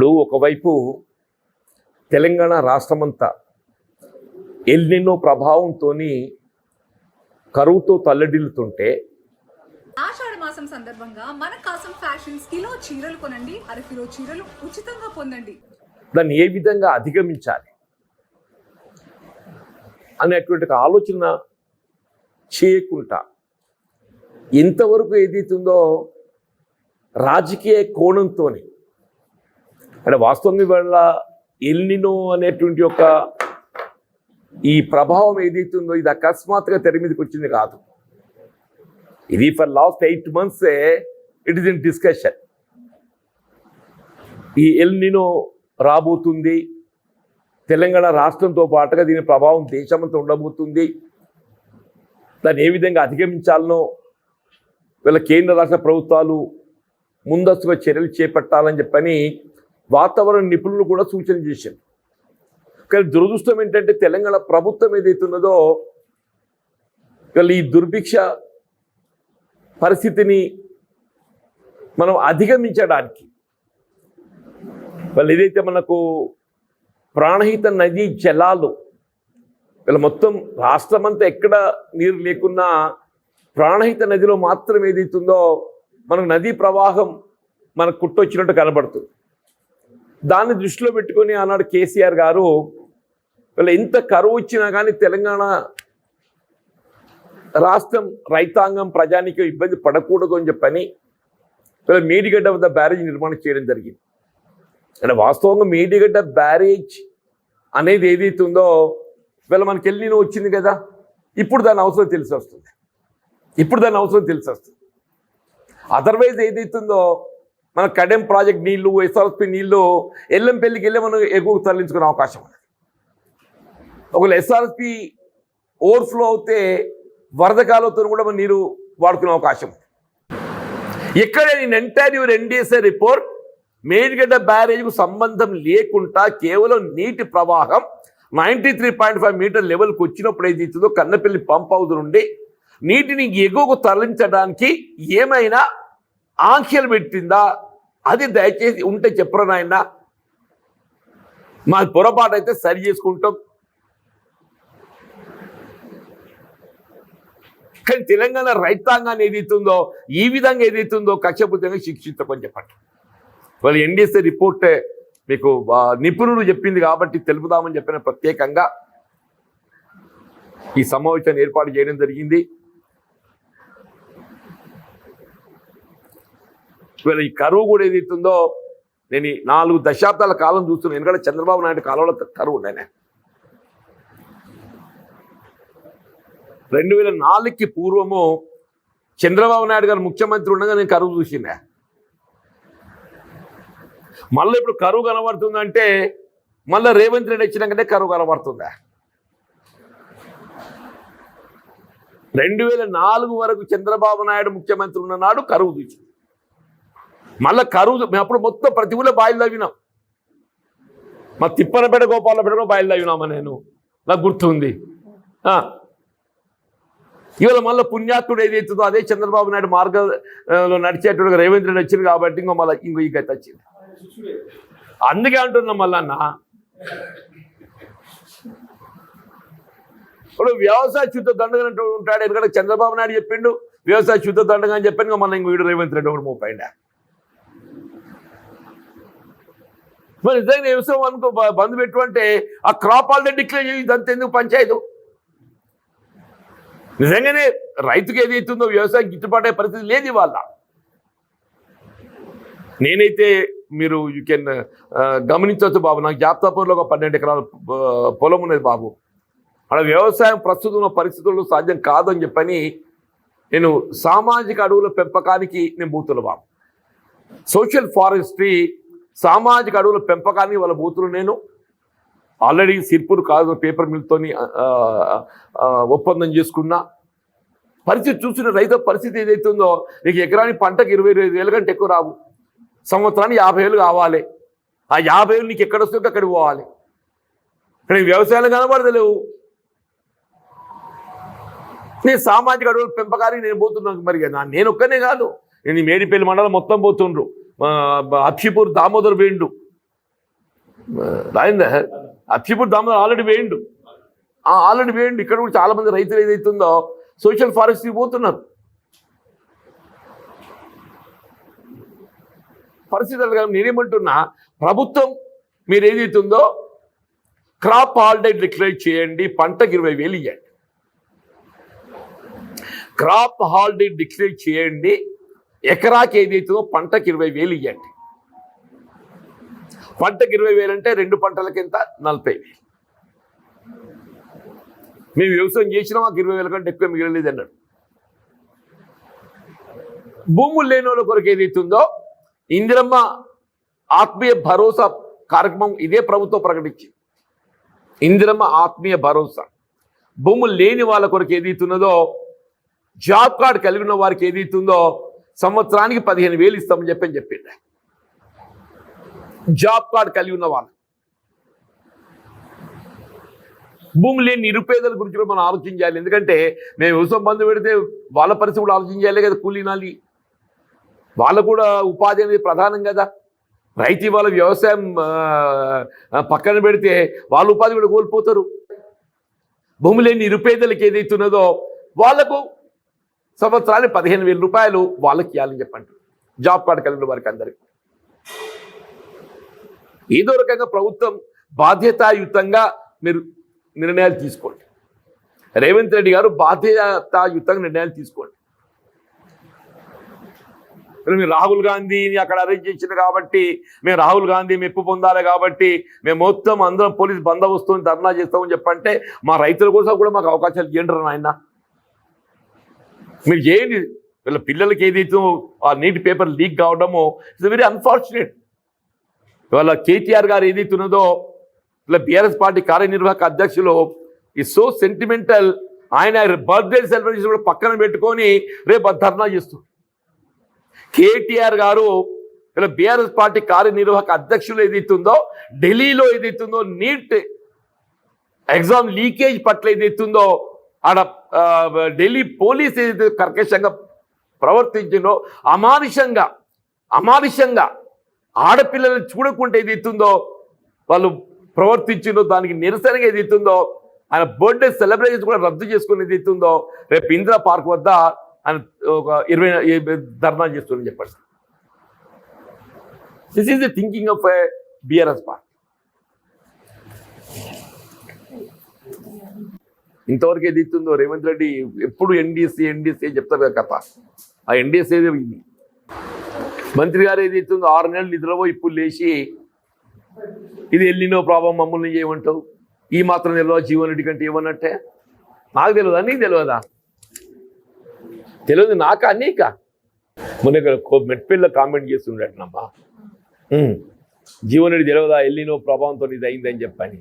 ఇప్పుడు ఒకవైపు తెలంగాణ రాష్ట్రమంతా ఎల్నినో ప్రభావంతో కరువుతో తల్లడిల్లుతుంటే ఆషాఢ మాసం సందర్భంగా మన కాసం ఫ్యాషన్స్ కిలో చీరలు కొనండి, అరకిలో చీరలు ఉచితంగా పొందండి. దాన్ని ఏ విధంగా అధిగమించాలి అనేటువంటి ఆలోచన చేయకుండా ఎంతవరకు ఏదైతుందో రాజకీయ కోణంతో అంటే వాస్తవంగా వల్ల ఎల్నినో అనేటువంటి ఒక ఈ ప్రభావం ఏదైతుందో ఇది అకస్మాత్తుగా తెర మీదకి వచ్చింది కాదు. ఇది for last 8 months it is in discussion. ఈ ఎల్నినో రాబోతుంది, తెలంగాణ రాష్ట్రంతో పాటుగా దీని ప్రభావం దేశమంతా ఉండబోతుంది, దాన్ని ఏ విధంగా అధిగమించాలనో వీళ్ళ కేంద్ర రాష్ట్ర ప్రభుత్వాలు ముందస్తుగా చర్యలు చేపట్టాలని చెప్పని వాతావరణ నిపుణులు కూడా సూచన చేశారు. కానీ దురదృష్టం ఏంటంటే తెలంగాణ ప్రభుత్వం ఏదైతున్నదో వీళ్ళు ఈ దుర్భిక్ష పరిస్థితిని మనం అధిగమించడానికి వాళ్ళు ఏదైతే మనకు ప్రాణహిత నదీ జలాలు వీళ్ళ మొత్తం రాష్ట్రమంతా ఎక్కడ నీరు లేకున్నా ప్రాణహిత నదిలో మాత్రం ఏదైతుందో మనకు నదీ ప్రవాహం మనకు కుట్టొచ్చినట్టు కనబడుతుంది. దాన్ని దృష్టిలో పెట్టుకొని ఆనాడు కేసీఆర్ గారు వీళ్ళు ఎంత కరువు వచ్చినా కానీ తెలంగాణ రాష్ట్రం రైతాంగం ప్రజానికి ఇబ్బంది పడకూడదు అని చెప్పని వీళ్ళ మేడిగడ్డ వద్ద బ్యారేజ్ నిర్మాణం చేయడం జరిగింది. అంటే వాస్తవంగా మేడిగడ్డ బ్యారేజ్ అనేది ఏదైతే ఉందో వీళ్ళ మనకి ఎల్నినో వచ్చింది కదా, ఇప్పుడు దాని అవసరం తెలిసి వస్తుంది. అదర్వైజ్ ఏదైతుందో మన కడెం ప్రాజెక్ట్ నీళ్లు, ఎస్ఆర్ఎస్పి నీళ్లు ఎల్లంపల్లికి వెళ్ళి మనం ఎగువకు తరలించుకునే అవకాశం ఉంది. ఒకవేళ ఎస్ఆర్ఎస్పి ఓవర్ఫ్లో అవుతే వరద కాలువతో కూడా మనం నీరు వాడుకునే అవకాశం ఉంది. ఎక్కడ నేను entire your NDSA report Medigadda బ్యారేజ్కు సంబంధం లేకుండా కేవలం నీటి ప్రవాహం 93.5 మీటర్ లెవెల్కి వచ్చినప్పుడు ఏదైతుందో కన్నపల్లి పంప్ హౌస్ నుండి నీటిని ఎగువకు తరలించడానికి ఏమైనా ఆంక్షలు పెట్టిందా? అది దయచేసి ఉంటే చెప్పరా నాయన, మా పొరపాటు అయితే సరి చేసుకుంటాం. కానీ తెలంగాణ రైతాంగాన్ని ఏదైతుందో ఈ విధంగా ఏదైతుందో కక్షపూర్తంగా శిక్షించమని చెప్పండి. వాళ్ళు ఎన్డీఎస్ఏ రిపోర్టే మీకు నిపుణులు చెప్పింది కాబట్టి తెలుపుదామని చెప్పిన ప్రత్యేకంగా ఈ సమావేశాన్ని ఏర్పాటు చేయడం జరిగింది. వీళ్ళ ఈ కరువు కూడా ఏదైతుందో నేను 4 దశాబ్దాల కాలం చూస్తున్నాను. ఎందుకంటే చంద్రబాబు నాయుడు కాలంలో కరువు నేనే 2004కి పూర్వము చంద్రబాబు నాయుడు గారు ముఖ్యమంత్రి ఉండగా నేను కరువు చూసిందా. మళ్ళీ ఇప్పుడు కరువు కనబడుతుందంటే మళ్ళీ రేవంత్ రెడ్డి వచ్చినాకంటే కరువు కనబడుతుందా. 2004 వరకు చంద్రబాబు నాయుడు ముఖ్యమంత్రి ఉన్న నాడు కరువు చూసింది. మళ్ళీ కరువు మేము అప్పుడు మొత్తం ప్రతి ఊళ్ళో బాయిలు తవ్వినాం. మా తిప్పనపేట గోపాలపేటలో బాయిలు తవ్వినామా నేను, నాకు గుర్తుంది. ఇవాళ మళ్ళీ పుణ్యాత్తుడు ఏదైతుందో అదే చంద్రబాబు నాయుడు మార్గంలో నడిచేటట్టుగా రేవంత్ రెడ్డి వచ్చింది కాబట్టి ఇంకో ఈ గత వచ్చింది. అందుకే అంటున్నాం మళ్ళన్న ఇప్పుడు వ్యవసాయ శుద్ధ దండగా ఉంటాడు. ఎందుకంటే చంద్రబాబు నాయుడు చెప్పిండు వ్యవసాయ శుద్ధ దండగా అని చెప్పాను. మళ్ళీ ఇంకో రేవంత్ రెడ్డి ఒకటి మోపైండా. మరి నిజంగా వ్యవసాయం అనుకో బంద్ పెట్టు అంటే ఆ క్రాప్ ఆల్రెడీ డిక్లేర్ చేసి ఇదంతా ఎందుకు పంచాయతీ? నిజంగానే రైతుకి ఏదైతుందో వ్యవసాయం గిట్టుబాటు అయ్యే పరిస్థితి లేదు ఇవాళ. నేనైతే మీరు యూ కెన్ గమనించవచ్చు బాబు, నాకు జాప్తాపూర్లో ఒక 12 ఎకరాల పొలం ఉన్నది బాబు. అక్కడ వ్యవసాయం ప్రస్తుతం పరిస్థితుల్లో సాధ్యం కాదని చెప్పని నేను సామాజిక అడవుల పెంపకానికి నేను బూతులు బాబు, సోషల్ ఫారెస్ట్రీ సామాజిక అడవుల పెంపకాన్ని వాళ్ళ బూతులు నేను ఆల్రెడీ సిర్పూర్ కాదు పేపర్ మిల్తోని ఒప్పందం చేసుకున్నా. పరిస్థితి చూసిన రైతు పరిస్థితి ఏదైతుందో నీకు ఎకరానికి పంటకు 25,000 కంటే ఎక్కువ రావు, సంవత్సరానికి 50,000 కావాలి. ఆ 50,000 నీకు ఎక్కడ వస్తుందో అక్కడికి పోవాలి. కానీ వ్యవసాయాలు కనబడతలేవు. నేను సామాజిక అడవుల పెంపకానికి నేను పోతున్నాను. మరి నేను ఒక్కనే కాదు, నేను మేడిపల్లి మండలం మొత్తం పోతుండ్రు, అక్షిపూర్ దామోదర్ వేండు, రాయిందా అచ్చిపూడి దామోదర్ ఆల్రెడీ వేయండు ఇక్కడ కూడా చాలా మంది రైతులు ఏదైతుందో సోషల్ ఫారెస్ట్కి పోతున్నారు. పరిస్థితులు నేనేమంటున్నా, ప్రభుత్వం మీరు ఏదైతుందో క్రాప్ హాలిడే డిక్లేర్ చేయండి, పంటకు 20,000 ఇవ్వండి. క్రాప్ హాలిడే డిక్లేర్ చేయండి, ఎకరాకి ఏదైతుందో పంటకు 20,000 ఇవ్వండి. పంటకు 20,000 అంటే 2 పంటలకి ఎంత 40,000. మేము వ్యవసాయం చేసినా మాకు 20,000 కంటే ఎక్కువ మిగలలేదు అన్నాడు. భూములు లేని వాళ్ళ కొరకు ఏదైతుందో ఇందిరమ్మ ఆత్మీయ భరోసా కార్యక్రమం ఇదే ప్రభుత్వం ప్రకటించింది. ఇందిరమ్మ ఆత్మీయ భరోసా భూములు లేని వాళ్ళ కొరకు ఏదైతున్నదో జాబ్ కార్డు కలిగి ఉన్న వారికి ఏదైతుందో సంవత్సరానికి 15,000 ఇస్తామని చెప్పింది. జాబ్ కార్డు కలిగి ఉన్న వాళ్ళు, భూమి లేని నిరుపేదల గురించి కూడా మనం ఆలోచించాలి. ఎందుకంటే మేము వ్యవసాయం బంధు పెడితే వాళ్ళ పరిస్థితి కూడా ఆలోచించాలి కదా. కూలీనాలి, వాళ్ళకు కూడా ఉపాధి అనేది ప్రధానం కదా. రైతు వాళ్ళ వ్యవసాయం పక్కన పెడితే వాళ్ళ ఉపాధి కూడా కోల్పోతారు. భూమి లేని నిరుపేదలకు ఏదైతున్నదో వాళ్లకు సంవత్సరానికి 15,000 రూపాయలు వాళ్ళకి ఇవ్వాలని చెప్పండి. జాబ్ కార్డు కలిగిన వారికి అందరికీ ఏదో రకంగా ప్రభుత్వం బాధ్యతాయుతంగా మీరు నిర్ణయాలు తీసుకోండి. రేవంత్ రెడ్డి గారు బాధ్యతాయుతంగా నిర్ణయాలు తీసుకోండి. మీరు రాహుల్ గాంధీని అక్కడ అరెస్ట్ చేసింది కాబట్టి మేము రాహుల్ గాంధీ మెప్పు పొందాలి కాబట్టి మేము మొత్తం అందరం పోలీస్ బందోబస్తుని ధర్నా చేస్తామని చెప్పంటే మా రైతుల కోసం కూడా మాకు అవకాశాలు ఇవ్వండి నాయన. మీరు చేయండి. వీళ్ళ పిల్లలకి ఏదైతే ఆ నీటి పేపర్ లీక్ కావడమో ఇట్స్ వెరీ అన్ఫార్చునేట్. ఇవాళ కేటీఆర్ గారు ఏదైతే ఉన్నదో ఇలా బీఆర్ఎస్ పార్టీ కార్యనిర్వాహక అధ్యక్షులు ఈ సో సెంటిమెంటల్, ఆయన బర్త్డే సెలబ్రేషన్ కూడా పక్కన పెట్టుకొని రేపు ధర్నా చేస్తారు. కేటీఆర్ గారు ఇలా బీఆర్ఎస్ పార్టీ కార్యనిర్వాహక అధ్యక్షులు ఏదైతుందో ఢిల్లీలో ఏదైతుందో నీట్ ఎగ్జామ్ లీకేజ్ పట్ల ఏదైతుందో ఆడ ఢిల్లీ పోలీస్ ఏదైతే కర్కశంగా ప్రవర్తించిందో అమానుషంగా ఆడపిల్లలు చూడకుండా ఏదైతుందో వాళ్ళు ప్రవర్తించిందో దానికి నిరసనగా ఏదైతుందో ఆయన బర్త్డే సెలబ్రేషన్స్ కూడా రద్దు చేసుకుని ఏదైతుందో రేపు ఇందిరా పార్క్ వద్ద ఆయన ఒక 20 ధర్నా చేస్తుందని చెప్పండి. This is the thinking of BRS party. ఇంతవరకు ఏది ఇస్తుందో రేవంత్ రెడ్డి ఎప్పుడు ఎన్డీసీ చెప్తారు కదా కథ. ఆ ఎన్డీసీ ఇది మంత్రి గారు ఏది ఇస్తుందో 6 నెలలు నిద్రపో ఇప్పుడు లేచి ఇది ఎల్లినో ప్రాబ్లం మమ్మల్ని చేయమంటావు, ఈ మాత్రం తెలియదు జీవన్ రెడ్డి కంటే ఏమన్నట్టే. నాకు తెలియదా, నీకు తెలియదా? తెలియదు నాకా నీకా? మొన్న మెట్పల్లిలో కామెంట్ చేస్తుండేటమ్మా, జీవన్ రెడ్డి తెలియదా ఎల్లినో ప్రభావంతో ఇది అయిందని చెప్పని.